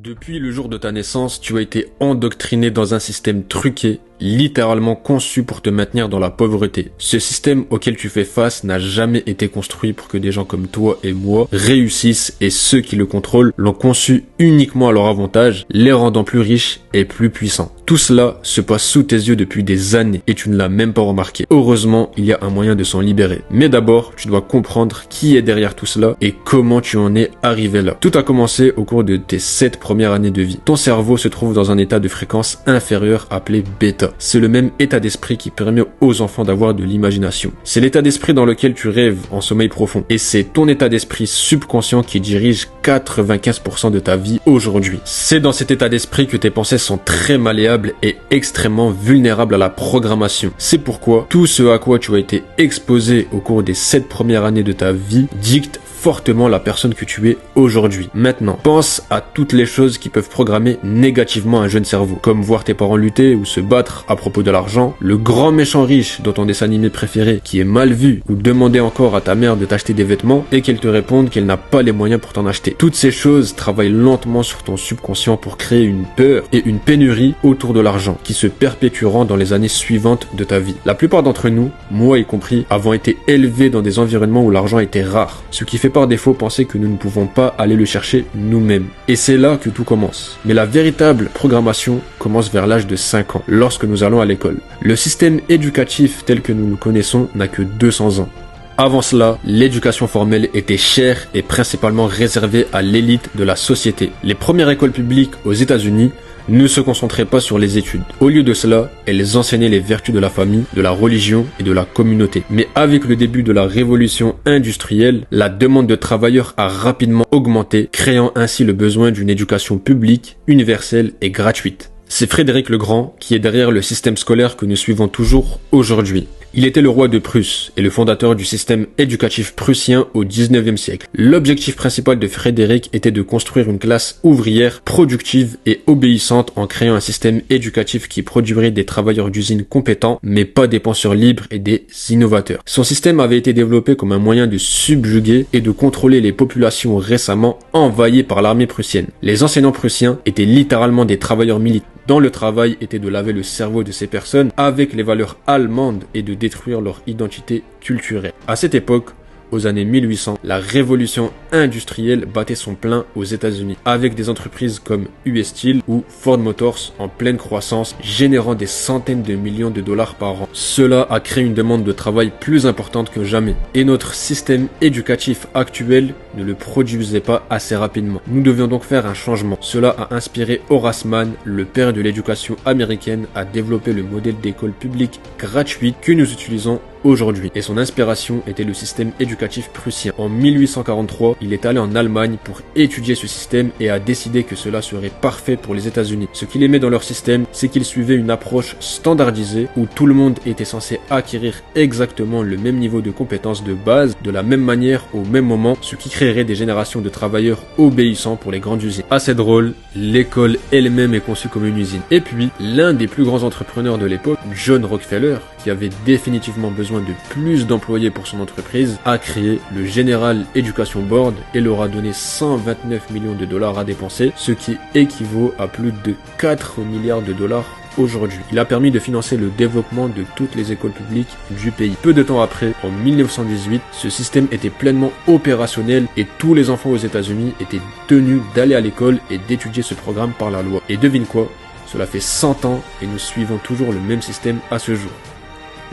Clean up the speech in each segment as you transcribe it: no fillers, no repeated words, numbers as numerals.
Depuis le jour de ta naissance, tu as été endoctriné dans un système truqué, littéralement conçu pour te maintenir dans la pauvreté. Ce système auquel tu fais face n'a jamais été construit pour que des gens comme toi et moi réussissent, et ceux qui le contrôlent l'ont conçu uniquement à leur avantage, les rendant plus riches et plus puissants. Tout cela se passe sous tes yeux depuis des années et tu ne l'as même pas remarqué. Heureusement, il y a un moyen de s'en libérer. Mais d'abord, tu dois comprendre qui est derrière tout cela et comment tu en es arrivé là. Tout a commencé au cours de tes 7 premières années de vie. Ton cerveau se trouve dans un état de fréquence inférieur appelé bêta. C'est le même état d'esprit qui permet aux enfants d'avoir de l'imagination. C'est l'état d'esprit dans lequel tu rêves en sommeil profond. Et c'est ton état d'esprit subconscient qui dirige 95% de ta vie aujourd'hui. C'est dans cet état d'esprit que tes pensées sont très malléables et extrêmement vulnérables à la programmation. C'est pourquoi tout ce à quoi tu as été exposé au cours des 7 premières années de ta vie dicte fortement la personne que tu es aujourd'hui. Maintenant, pense à toutes les choses qui peuvent programmer négativement un jeune cerveau, comme voir tes parents lutter ou se battre à propos de l'argent, le grand méchant riche dans ton dessin animé préféré qui est mal vu, ou demander encore à ta mère de t'acheter des vêtements et qu'elle te réponde qu'elle n'a pas les moyens pour t'en acheter. Toutes ces choses travaillent lentement sur ton subconscient pour créer une peur et une pénurie autour de l'argent qui se perpétueront dans les années suivantes de ta vie. La plupart d'entre nous, moi y compris, avons été élevés dans des environnements où l'argent était rare, ce qui fait par défaut penser que nous ne pouvons pas aller le chercher nous-mêmes. Et c'est là que tout commence. Mais la véritable programmation commence vers l'âge de 5 ans, lorsque nous allons à l'école. Le système éducatif tel que nous le connaissons n'a que 200 ans. Avant cela, l'éducation formelle était chère et principalement réservée à l'élite de la société. Les premières écoles publiques aux États-Unis ne se concentraient pas sur les études. Au lieu de cela, elles enseignaient les vertus de la famille, de la religion et de la communauté. Mais avec le début de la révolution industrielle, la demande de travailleurs a rapidement augmenté, créant ainsi le besoin d'une éducation publique, universelle et gratuite. C'est Frédéric le Grand qui est derrière le système scolaire que nous suivons toujours aujourd'hui. Il était le roi de Prusse et le fondateur du système éducatif prussien au 19e siècle. L'objectif principal de Frédéric était de construire une classe ouvrière productive et obéissante en créant un système éducatif qui produirait des travailleurs d'usine compétents, mais pas des penseurs libres et des innovateurs. Son système avait été développé comme un moyen de subjuguer et de contrôler les populations récemment envahies par l'armée prussienne. Les enseignants prussiens étaient littéralement des travailleurs militaires dont le travail était de laver le cerveau de ces personnes avec les valeurs allemandes et de détruire leur identité culturelle. À cette époque, aux années 1800, la révolution industrielle battait son plein aux États-Unis, avec des entreprises comme US Steel ou Ford Motors en pleine croissance, générant des centaines de millions de dollars par an. Cela a créé une demande de travail plus importante que jamais, et notre système éducatif actuel ne le produisait pas assez rapidement. Nous devions donc faire un changement. Cela a inspiré Horace Mann, le père de l'éducation américaine, à développer le modèle d'école publique gratuite que nous utilisons aujourd'hui. Et son inspiration était le système éducatif prussien. En 1843, il est allé en Allemagne pour étudier ce système et a décidé que cela serait parfait pour les États-Unis. Ce qu'il aimait dans leur système, c'est qu'il suivait une approche standardisée où tout le monde était censé acquérir exactement le même niveau de compétences de base, de la même manière, au même moment, ce qui créerait des générations de travailleurs obéissants pour les grandes usines. Assez drôle, l'école elle-même est conçue comme une usine. Et puis, l'un des plus grands entrepreneurs de l'époque, John Rockefeller, qui avait définitivement besoin de plus d'employés pour son entreprise, a créé le General Education Board et leur a donné 129 millions de dollars à dépenser, ce qui équivaut à plus de 4 milliards de dollars aujourd'hui. Il a permis de financer le développement de toutes les écoles publiques du pays. Peu de temps après, en 1918, ce système était pleinement opérationnel et tous les enfants aux États-Unis étaient tenus d'aller à l'école et d'étudier ce programme par la loi. Et devine quoi? Cela fait 100 ans et nous suivons toujours le même système à ce jour.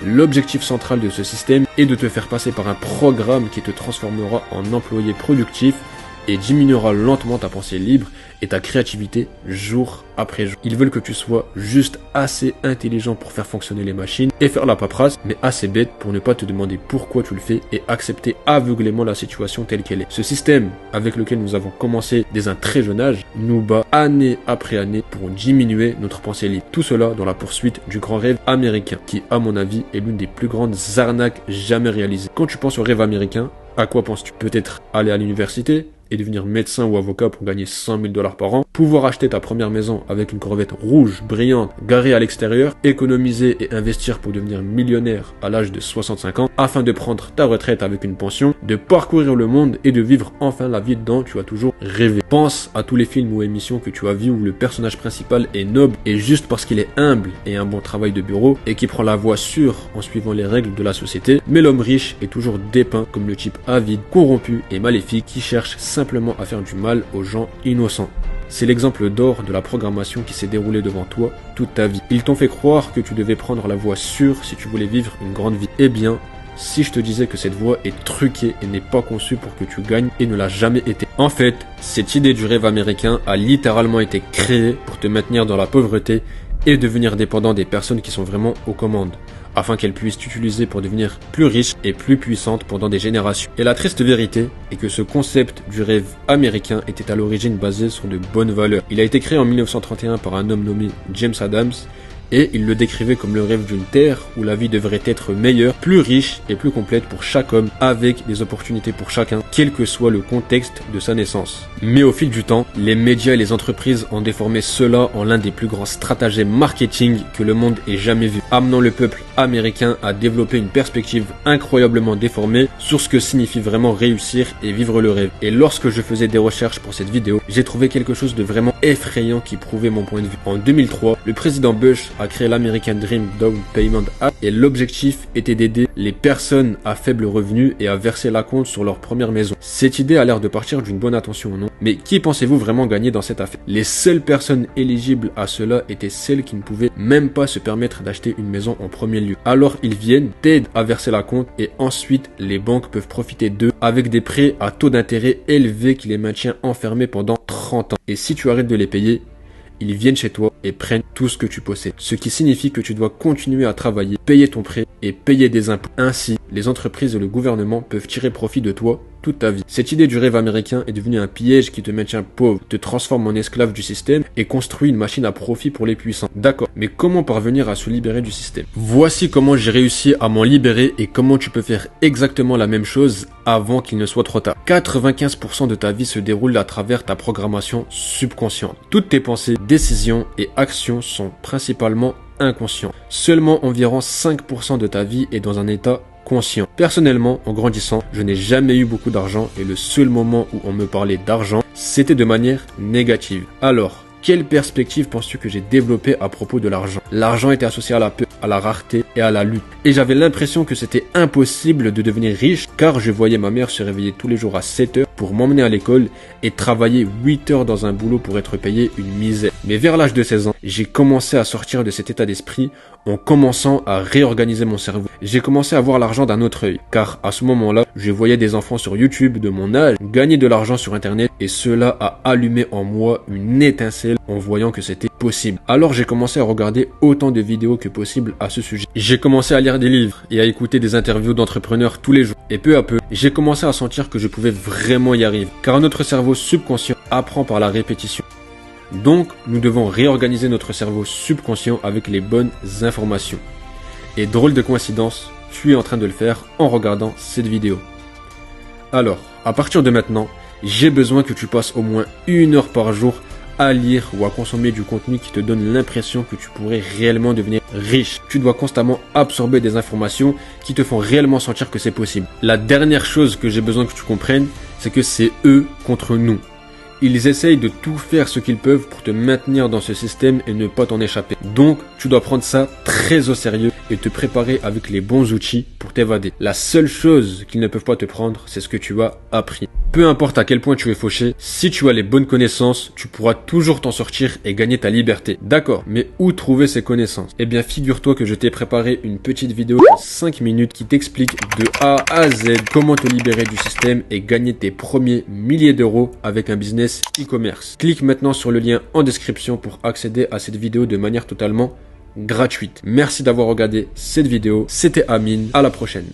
L'objectif central de ce système est de te faire passer par un programme qui te transformera en employé productif et diminuera lentement ta pensée libre et ta créativité jour après jour. Ils veulent que tu sois juste assez intelligent pour faire fonctionner les machines et faire la paperasse, mais assez bête pour ne pas te demander pourquoi tu le fais et accepter aveuglément la situation telle qu'elle est. Ce système avec lequel nous avons commencé dès un très jeune âge nous bat année après année pour diminuer notre pensée libre. Tout cela dans la poursuite du grand rêve américain qui, à mon avis, est l'une des plus grandes arnaques jamais réalisées. Quand tu penses au rêve américain, à quoi penses-tu? Peut-être aller à l'université, et devenir médecin ou avocat pour gagner 100 000 $ par an, pouvoir acheter ta première maison avec une Corvette rouge, brillante, garée à l'extérieur, économiser et investir pour devenir millionnaire à l'âge de 65 ans, afin de prendre ta retraite avec une pension, de parcourir le monde et de vivre enfin la vie dont tu as toujours rêvé. Pense à tous les films ou émissions que tu as vus où le personnage principal est noble et juste parce qu'il est humble et un bon travail de bureau et qui prend la voie sûre en suivant les règles de la société, mais l'homme riche est toujours dépeint comme le type avide, corrompu et maléfique qui cherche simplement à faire du mal aux gens innocents. C'est l'exemple d'or de la programmation qui s'est déroulée devant toi toute ta vie. Ils t'ont fait croire que tu devais prendre la voie sûre si tu voulais vivre une grande vie. Eh bien, si je te disais que cette voie est truquée et n'est pas conçue pour que tu gagnes et ne l'a jamais été. En fait, cette idée du rêve américain a littéralement été créée pour te maintenir dans la pauvreté et devenir dépendant des personnes qui sont vraiment aux commandes, afin qu'elles puissent t'utiliser pour devenir plus riches et plus puissantes pendant des générations. Et la triste vérité est que ce concept du rêve américain était à l'origine basé sur de bonnes valeurs. Il a été créé en 1931 par un homme nommé James Adams, et il le décrivait comme le rêve d'une terre où la vie devrait être meilleure, plus riche et plus complète pour chaque homme, avec des opportunités pour chacun, quel que soit le contexte de sa naissance. Mais au fil du temps, les médias et les entreprises ont déformé cela en l'un des plus grands stratagèmes marketing que le monde ait jamais vu, amenant le peuple américain à développer une perspective incroyablement déformée sur ce que signifie vraiment réussir et vivre le rêve. Et lorsque je faisais des recherches pour cette vidéo, j'ai trouvé quelque chose de vraiment effrayant qui prouvait mon point de vue. En 2003, le président Bush a créé l'American Dream Down Payment Act et l'objectif était d'aider les personnes à faible revenu et à verser l'acompte sur leur première maison. Cette idée a l'air de partir d'une bonne intention, non? Mais qui pensez-vous vraiment gagner dans cette affaire? Les seules personnes éligibles à cela étaient celles qui ne pouvaient même pas se permettre d'acheter une maison en premier lieu. Alors ils viennent, t'aident à verser l'acompte et ensuite les banques peuvent profiter d'eux avec des prêts à taux d'intérêt élevés qui les maintient enfermés pendant 30 ans. Et si tu arrêtes de les payer, ils viennent chez toi et prennent tout ce que tu possèdes. Ce qui signifie que tu dois continuer à travailler, payer ton prêt et payer des impôts. Ainsi, les entreprises et le gouvernement peuvent tirer profit de toi toute ta vie. Cette idée du rêve américain est devenue un piège qui te maintient pauvre, te transforme en esclave du système et construit une machine à profit pour les puissants. D'accord, mais comment parvenir à se libérer du système? Voici comment j'ai réussi à m'en libérer et comment tu peux faire exactement la même chose avant qu'il ne soit trop tard. 95% de ta vie se déroule à travers ta programmation subconsciente. Toutes tes pensées, décisions et actions sont principalement inconscientes. Seulement environ 5% de ta vie est dans un état conscient. Personnellement, en grandissant, je n'ai jamais eu beaucoup d'argent et le seul moment où on me parlait d'argent, c'était de manière négative. Alors, quelle perspective penses-tu que j'ai développée à propos de l'argent? L'argent était associé à la peur, à la rareté et à la lutte. Et j'avais l'impression que c'était impossible de devenir riche car je voyais ma mère se réveiller tous les jours à 7 heures pour m'emmener à l'école et travailler 8 heures dans un boulot pour être payé une misère. Mais vers l'âge de 16 ans, j'ai commencé à sortir de cet état d'esprit en commençant à réorganiser mon cerveau. J'ai commencé à voir l'argent d'un autre œil, car à ce moment-là, je voyais des enfants sur YouTube de mon âge gagner de l'argent sur Internet et cela a allumé en moi une étincelle en voyant que c'était possible. Alors j'ai commencé à regarder autant de vidéos que possible à ce sujet. J'ai commencé à lire des livres et à écouter des interviews d'entrepreneurs tous les jours. Et peu à peu, j'ai commencé à sentir que je pouvais vraiment y arriver, car notre cerveau subconscient apprend par la répétition. Donc, nous devons réorganiser notre cerveau subconscient avec les bonnes informations. Et drôle de coïncidence, tu es en train de le faire en regardant cette vidéo. Alors, à partir de maintenant, j'ai besoin que tu passes au moins 1 heure par jour à lire ou à consommer du contenu qui te donne l'impression que tu pourrais réellement devenir riche. Tu dois constamment absorber des informations qui te font réellement sentir que c'est possible. La dernière chose que j'ai besoin que tu comprennes, c'est que c'est eux contre nous. Ils essayent de tout faire ce qu'ils peuvent pour te maintenir dans ce système et ne pas t'en échapper. Donc, tu dois prendre ça très au sérieux et te préparer avec les bons outils pour t'évader. La seule chose qu'ils ne peuvent pas te prendre, c'est ce que tu as appris. Peu importe à quel point tu es fauché, si tu as les bonnes connaissances, tu pourras toujours t'en sortir et gagner ta liberté. D'accord, mais où trouver ces connaissances? Eh bien, figure-toi que je t'ai préparé une petite vidéo de 5 minutes qui t'explique de A à Z comment te libérer du système et gagner tes premiers milliers d'euros avec un business e-commerce. Clique maintenant sur le lien en description pour accéder à cette vidéo de manière totalement gratuite. Merci d'avoir regardé cette vidéo. C'était Amine. À la prochaine.